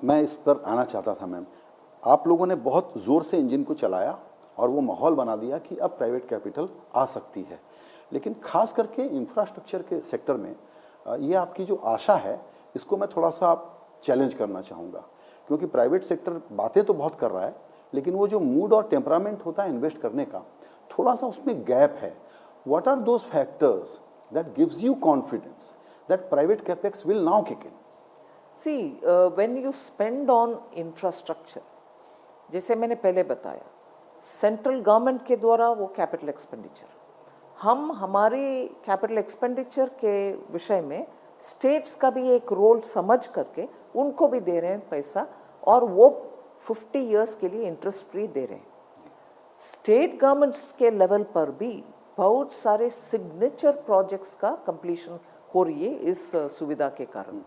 मैं इस पर आना चाहता था मैम। आप लोगों ने बहुत ज़ोर से इंजन को चलाया और वो माहौल बना दिया कि अब प्राइवेट कैपिटल आ सकती है, लेकिन खास करके इंफ्रास्ट्रक्चर के सेक्टर में ये आपकी जो आशा है इसको मैं थोड़ा सा चैलेंज करना चाहूँगा, क्योंकि प्राइवेट सेक्टर बातें तो बहुत कर रहा है लेकिन वो जो मूड और टेम्परामेंट होता है इन्वेस्ट करने का, थोड़ा सा उसमें गैप है। What are those factors that gives you confidence that private capex will now kick in? See, when you spend on infrastructure, जैसे मैंने पहले बताया, सेंट्रल गवर्नमेंट के द्वारा वो कैपिटल एक्सपेंडिचर, हम हमारी कैपिटल एक्सपेंडिचर के विषय में स्टेट्स का भी एक रोल समझ करके उनको भी दे रहे हैं पैसा, और वो 50 इयर्स के लिए इंटरेस्ट फ्री दे रहे हैं। स्टेट गवर्नमेंट्स के लेवल पर भी बहुत सारे सिग्नेचर प्रोजेक्ट्स का कंप्लीशन हो रही है इस सुविधा के कारण।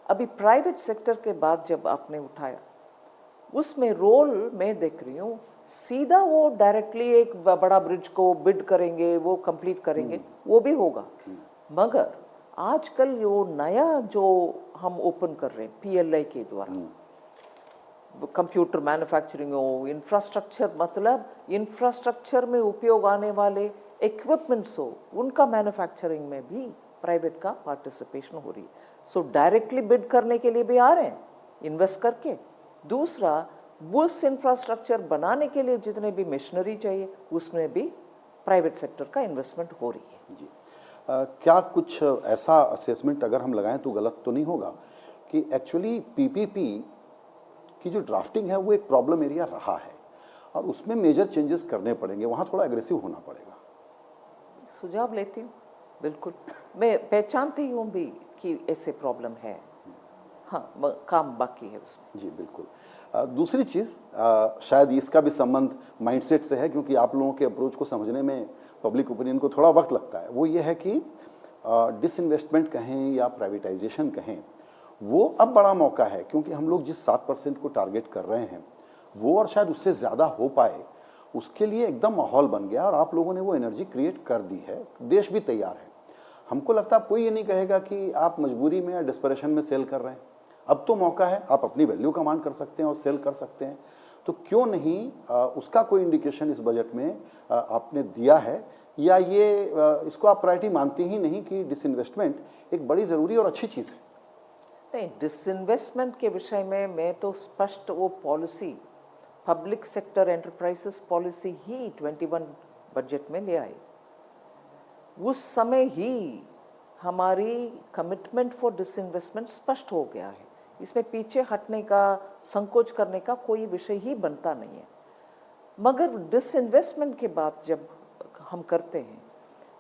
अभी प्राइवेट सेक्टर के बाद जब आपने उठाया, उसमें रोल मैं देख रही हूँ, सीधा वो डायरेक्टली एक बड़ा ब्रिज को बिड करेंगे, वो कंप्लीट करेंगे, वो भी होगा, मगर आजकल वो नया जो हम ओपन कर रहे हैं PLI के द्वारा, कंप्यूटर मैन्युफैक्चरिंग हो, इंफ्रास्ट्रक्चर, मतलब इंफ्रास्ट्रक्चर में उपयोग आने वाले इक्विपमेंट्स हो, उनका मैन्युफैक्चरिंग में भी प्राइवेट का पार्टिसिपेशन हो रही है। सो डायरेक्टली बिड करने के लिए भी आ रहे हैं इन्वेस्ट करके। दूसरा, उस इंफ्रास्ट्रक्चर बनाने के लिए जितने भी मशीनरी चाहिए उसमें भी प्राइवेट सेक्टर का इन्वेस्टमेंट हो रही है। जी, क्या कुछ ऐसा असेसमेंट अगर हम लगाएं तो गलत तो नहीं होगा कि एक्चुअली PPP की जो ड्राफ्टिंग है वो एक प्रॉब्लम एरिया रहा है और उसमें मेजर चेंजेस करने पड़ेंगे, वहाँ थोड़ा एग्रेसिव होना पड़ेगा? सुझाव लेती हूँ, बिल्कुल मैं पहचानती हूँ भी कि ऐसे प्रॉब्लम है, हाँ, काम बाकी है उसमें। जी बिल्कुल। दूसरी चीज़, शायद इसका भी संबंध माइंडसेट से है, क्योंकि आप लोगों के अप्रोच को समझने में पब्लिक ओपिनियन को थोड़ा वक्त लगता है। वो ये है कि डिसइन्वेस्टमेंट कहें या प्राइवेटाइजेशन कहें, वो अब बड़ा मौका है, क्योंकि हम लोग जिस 7% को टारगेट कर रहे हैं वो और शायद उससे ज़्यादा हो पाए, उसके लिए एकदम माहौल बन गया और आप लोगों ने वो एनर्जी क्रिएट कर दी है। देश भी तैयार है। हमको लगता है कोई ये नहीं कहेगा कि आप मजबूरी में या डिस्परेशन में सेल कर रहे हैं। अब तो मौका है, आप अपनी वैल्यू कमांड कर सकते हैं और सेल कर सकते हैं, तो क्यों नहीं उसका कोई इंडिकेशन इस बजट में आपने दिया है, या ये इसको आप प्रायोरिटी मानते ही नहीं कि डिसइन्वेस्टमेंट एक बड़ी ज़रूरी और अच्छी चीज़ है? नहीं, डिसइन्वेस्टमेंट के विषय में मैं तो स्पष्ट वो policy, public sector enterprises policy ही 21 बजट में ले आए। उस समय ही हमारी कमिटमेंट फॉर डिसइन्वेस्टमेंट स्पष्ट हो गया है। इसमें पीछे हटने का, संकोच करने का कोई विषय ही बनता नहीं है। मगर डिसइन्वेस्टमेंट के बाद जब हम करते हैं,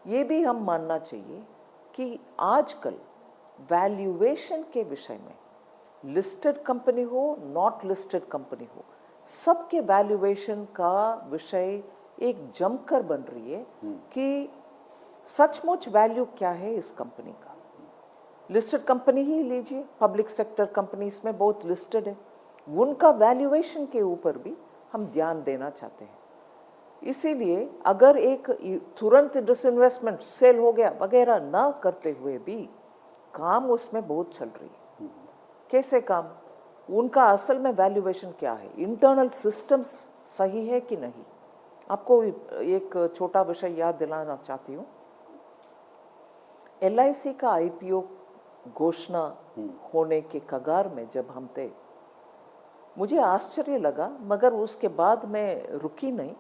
ये भी हम मानना चाहिए कि आजकल वैल्यूएशन के विषय में, लिस्टेड कंपनी हो, नॉट लिस्टेड कंपनी हो, सबके वैल्यूएशन का विषय एक जमकर बन रही है कि सचमुच वैल्यू क्या है इस कंपनी का। लिस्टेड कंपनी ही लीजिए, पब्लिक सेक्टर कंपनीज में बहुत लिस्टेड है, उनका वैल्यूएशन के ऊपर भी हम ध्यान देना चाहते हैं। इसीलिए अगर एक तुरंत डिसइन्वेस्टमेंट सेल हो गया वगैरह ना करते हुए भी काम उसमें बहुत चल रही है। कैसे काम? उनका असल में वैल्यूएशन क्या है, इंटरनल सिस्टम्स सही है कि नहीं। आपको एक छोटा विषय याद दिलाना चाहती हूँ। LIC का IPO घोषणा होने के कगार में जब हम थे, मुझे आश्चर्य लगा, मगर उसके बाद मैं रुकी नहीं,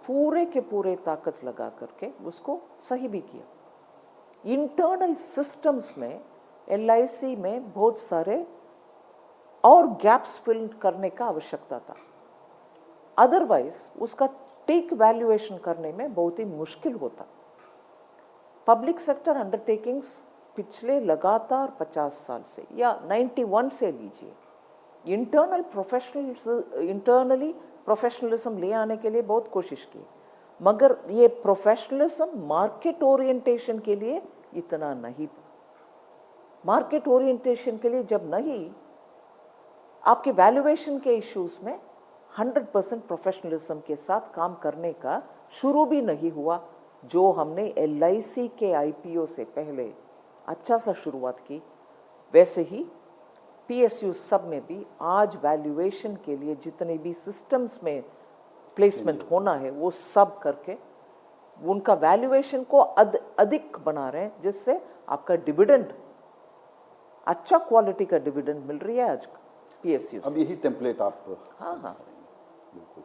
पूरे के पूरे ताकत लगा करके उसको सही भी किया। इंटरनल सिस्टम्स में LIC में बहुत सारे और गैप्स फिल करने का आवश्यकता था, अदरवाइज उसका टेक वैल्यूएशन करने में बहुत ही मुश्किल होता। पब्लिक सेक्टर अंडरटेकिंग्स पिछले लगातार 50 साल से या 91 से लीजिए, इंटरनली प्रोफेशनलिज्म ले आने के लिए बहुत कोशिश की, मगर ये प्रोफेशनलिज्म मार्केट ओरिएंटेशन के लिए इतना नहीं था। मार्केट ओरिएंटेशन के लिए जब नहीं, आपके वैल्यूएशन के इश्यूज में 100% प्रोफेशनलिज्म के साथ काम करने का शुरू भी नहीं हुआ, जो हमने LIC के IPO से पहले अच्छा सा शुरुआत की, वैसे ही PSU सब में भी आज वैल्यूएशन के लिए जितने भी सिस्टम्स में प्लेसमेंट होना है वो सब करके उनका वैल्यूएशन को अधिक बना रहे हैं, जिससे आपका डिविडेंड अच्छा क्वालिटी का डिविडेंड मिल रही है आज PSU। अब यही टेम्पलेट आप हाँ हाँ बिल्कुल।